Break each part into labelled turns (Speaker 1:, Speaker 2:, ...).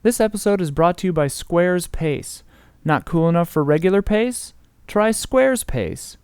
Speaker 1: This episode is brought to you by Square's Pace. Not cool enough for regular pace? Try Square's Pace.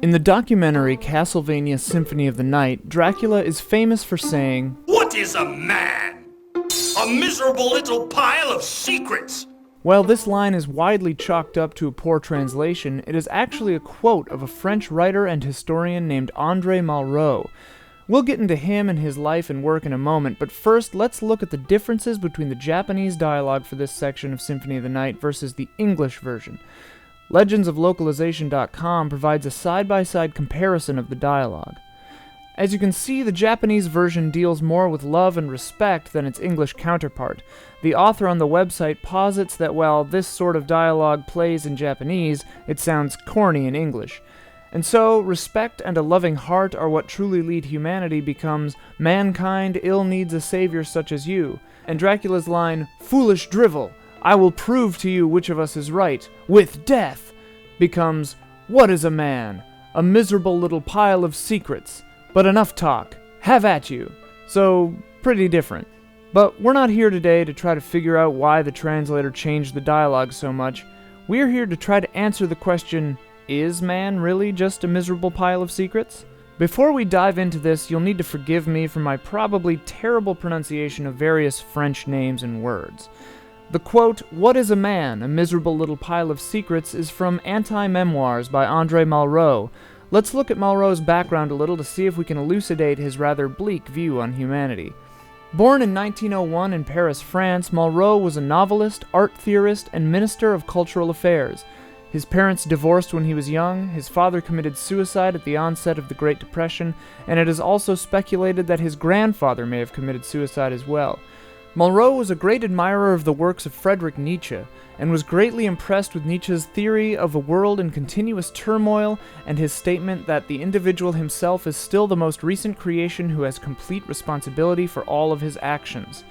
Speaker 1: In the documentary Castlevania Symphony of the Night, Dracula is famous for saying,
Speaker 2: "What is a man? A miserable little pile of secrets."
Speaker 1: While this line is widely chalked up to a poor translation, it is actually a quote of a French writer and historian named André Malraux. We'll get into him and his life and work in a moment, but first let's look at the differences between the Japanese dialogue for this section of Symphony of the Night versus the English version. Legendsoflocalization.com provides a side-by-side comparison of the dialogue. As you can see, the Japanese version deals more with love and respect than its English counterpart. The author on the website posits that while this sort of dialogue plays in Japanese, it sounds corny in English. And so, respect and a loving heart are what truly lead humanity becomes, "Mankind ill needs a savior such as you," and Dracula's line, "Foolish drivel, I will prove to you which of us is right, with death," becomes, "What is a man? A miserable little pile of secrets. But enough talk. Have at you." So, pretty different. But we're not here today to try to figure out why the translator changed the dialogue so much. We're here to try to answer the question, is man really just a miserable pile of secrets? Before we dive into this, you'll need to forgive me for my probably terrible pronunciation of various French names and words. The quote, "What is a man? A miserable little pile of secrets," is from Anti-Memoirs by André Malraux. Let's look at Malraux's background a little to see if we can elucidate his rather bleak view on humanity. Born in 1901 in Paris, France, Malraux was a novelist, art theorist, and minister of cultural affairs. His parents divorced when he was young, his father committed suicide at the onset of the Great Depression, and it is also speculated that his grandfather may have committed suicide as well. Malraux was a great admirer of the works of Friedrich Nietzsche, and was greatly impressed with Nietzsche's theory of a world in continuous turmoil and his statement that the individual himself is still the most recent creation who has complete responsibility for all of his actions.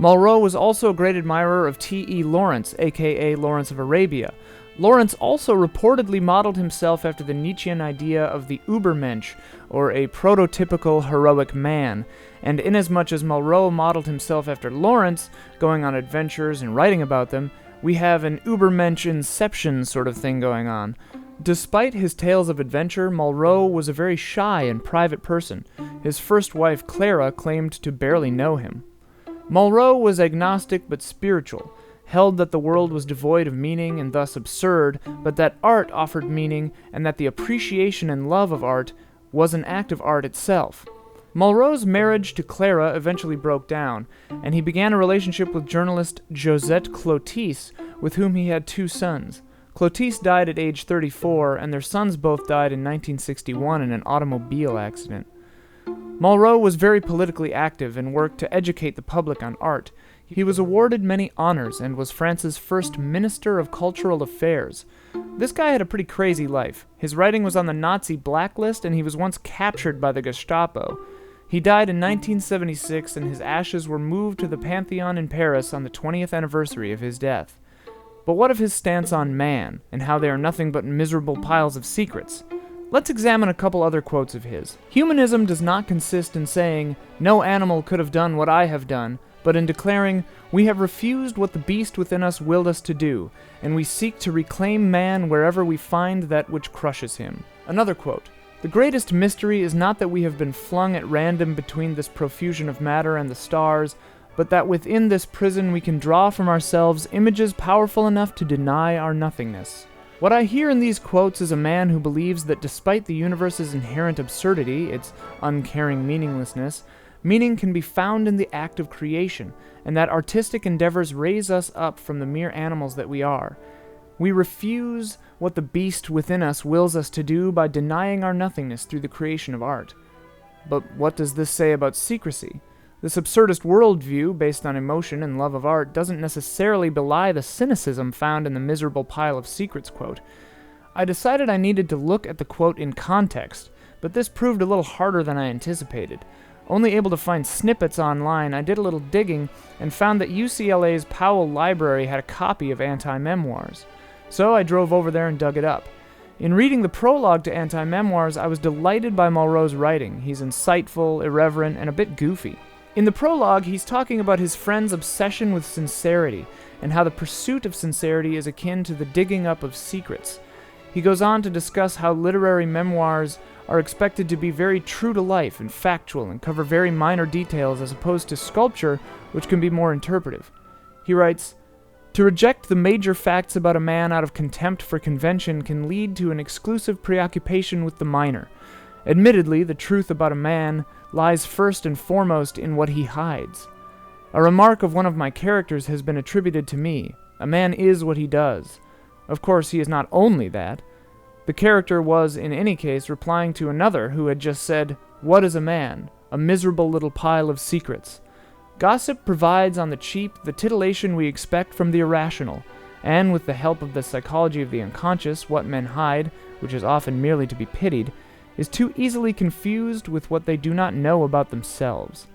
Speaker 1: Malraux was also a great admirer of T.E. Lawrence, aka Lawrence of Arabia. Lawrence also reportedly modeled himself after the Nietzschean idea of the Übermensch, or a prototypical heroic man, and inasmuch as Malraux modeled himself after Lawrence, going on adventures and writing about them, we have an Übermensch inception sort of thing going on. Despite his tales of adventure, Malraux was a very shy and private person. His first wife, Clara, claimed to barely know him. Malraux was agnostic but spiritual, held that the world was devoid of meaning and thus absurd, but that art offered meaning and that the appreciation and love of art was an act of art itself. Malraux's marriage to Clara eventually broke down, and he began a relationship with journalist Josette Clotis, with whom he had 2 sons. Clotis died at age 34, and their sons both died in 1961 in an automobile accident. Malraux was very politically active and worked to educate the public on art. He was awarded many honors and was France's first Minister of Cultural Affairs. This guy had a pretty crazy life. His writing was on the Nazi blacklist, and he was once captured by the Gestapo. He died in 1976, and his ashes were moved to the Pantheon in Paris on the 20th anniversary of his death. But what of his stance on man, and how they are nothing but miserable piles of secrets? Let's examine a couple other quotes of his. Humanism does not consist in saying, "No animal could have done what I have done," but in declaring, "We have refused what the beast within us willed us to do, and we seek to reclaim man wherever we find that which crushes him." Another quote, "The greatest mystery is not that we have been flung at random between this profusion of matter and the stars, but that within this prison we can draw from ourselves images powerful enough to deny our nothingness." What I hear in these quotes is a man who believes that despite the universe's inherent absurdity, its uncaring meaninglessness, meaning can be found in the act of creation, and that artistic endeavors raise us up from the mere animals that we are. We refuse what the beast within us wills us to do by denying our nothingness through the creation of art. But what does this say about secrecy? This absurdist worldview, based on emotion and love of art, doesn't necessarily belie the cynicism found in the miserable pile of secrets quote. I decided I needed to look at the quote in context, but this proved a little harder than I anticipated. Only able to find snippets online, I did a little digging and found that UCLA's Powell Library had a copy of Anti-Memoirs. So I drove over there and dug it up. In reading the prologue to Anti-Memoirs, I was delighted by Malraux's writing. He's insightful, irreverent, and a bit goofy. In the prologue, he's talking about his friend's obsession with sincerity, and how the pursuit of sincerity is akin to the digging up of secrets. He goes on to discuss how literary memoirs are expected to be very true to life and factual and cover very minor details as opposed to sculpture, which can be more interpretive. He writes, "To reject the major facts about a man out of contempt for convention can lead to an exclusive preoccupation with the minor. Admittedly, the truth about a man lies first and foremost in what he hides. A remark of one of my characters has been attributed to me. A man is what he does. Of course, he is not only that. The character was, in any case, replying to another who had just said, 'What is a man? A miserable little pile of secrets.' Gossip provides on the cheap the titillation we expect from the irrational, and with the help of the psychology of the unconscious, what men hide, which is often merely to be pitied, is too easily confused with what they do not know about themselves."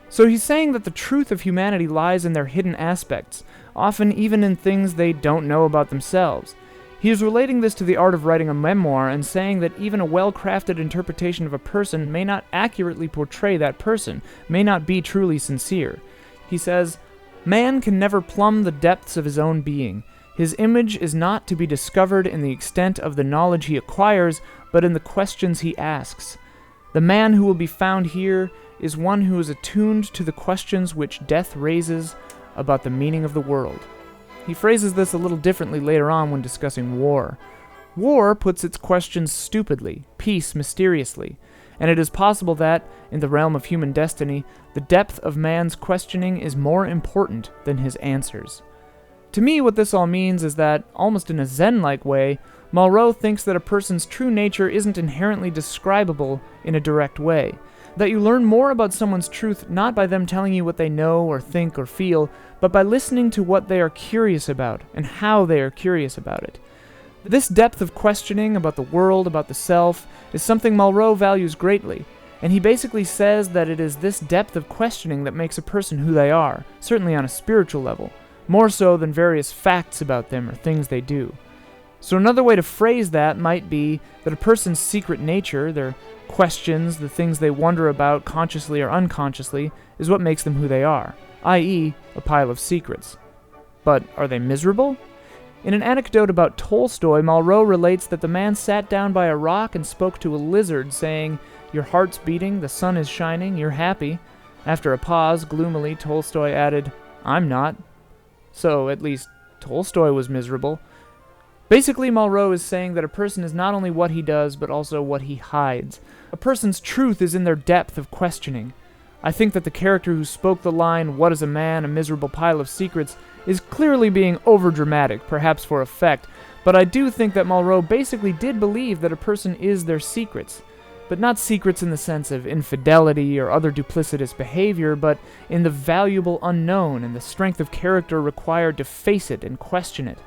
Speaker 1: So he's saying that the truth of humanity lies in their hidden aspects, often even in things they don't know about themselves. He is relating this to the art of writing a memoir and saying that even a well-crafted interpretation of a person may not accurately portray that person, may not be truly sincere. He says, "Man can never plumb the depths of his own being. His image is not to be discovered in the extent of the knowledge he acquires, but in the questions he asks. The man who will be found here is one who is attuned to the questions which death raises about the meaning of the world." He phrases this a little differently later on when discussing war. War puts its questions stupidly, peace mysteriously, and it is possible that, in the realm of human destiny, the depth of man's questioning is more important than his answers. To me, what this all means is that, almost in a Zen-like way, Malraux thinks that a person's true nature isn't inherently describable in a direct way, that you learn more about someone's truth not by them telling you what they know or think or feel, but by listening to what they are curious about and how they are curious about it. This depth of questioning about the world, about the self, is something Malraux values greatly, and he basically says that it is this depth of questioning that makes a person who they are, certainly on a spiritual level, more so than various facts about them or things they do. So another way to phrase that might be that a person's secret nature, their questions, the things they wonder about consciously or unconsciously, is what makes them who they are, i.e., a pile of secrets. But are they miserable? In an anecdote about Tolstoy, Malraux relates that the man sat down by a rock and spoke to a lizard, saying, "Your heart's beating, the sun is shining, you're happy." After a pause, gloomily, Tolstoy added, "I'm not." So, at least, Tolstoy was miserable. Basically, Malraux is saying that a person is not only what he does, but also what he hides. A person's truth is in their depth of questioning. I think that the character who spoke the line, "What is a man? A miserable pile of secrets," is clearly being overdramatic, perhaps for effect, but I do think that Malraux basically did believe that a person is their secrets. But not secrets in the sense of infidelity or other duplicitous behavior, but in the valuable unknown and the strength of character required to face it and question it.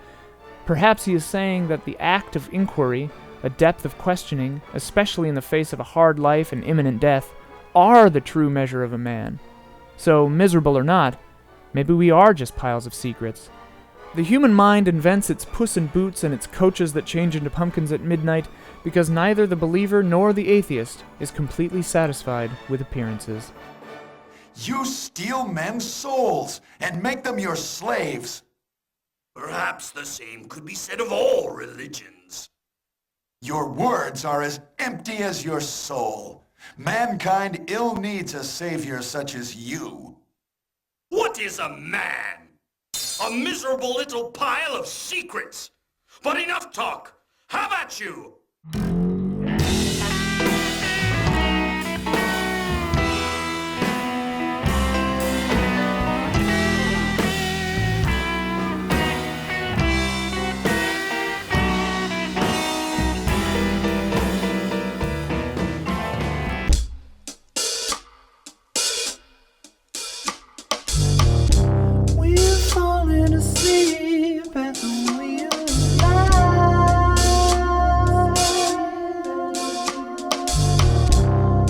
Speaker 1: Perhaps he is saying that the act of inquiry, a depth of questioning, especially in the face of a hard life and imminent death, are the true measure of a man. So, miserable or not, maybe we are just piles of secrets. The human mind invents its Puss in Boots and its coaches that change into pumpkins at midnight because neither the believer nor the atheist is completely satisfied with appearances.
Speaker 3: You steal men's souls and make them your slaves.
Speaker 2: Perhaps the same could be said of all religions.
Speaker 3: Your words are as empty as your soul. Mankind ill needs a savior such as you.
Speaker 2: What is a man? A miserable little pile of secrets. But enough talk. How about you?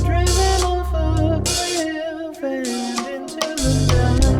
Speaker 1: Driven off a cliff and into the night.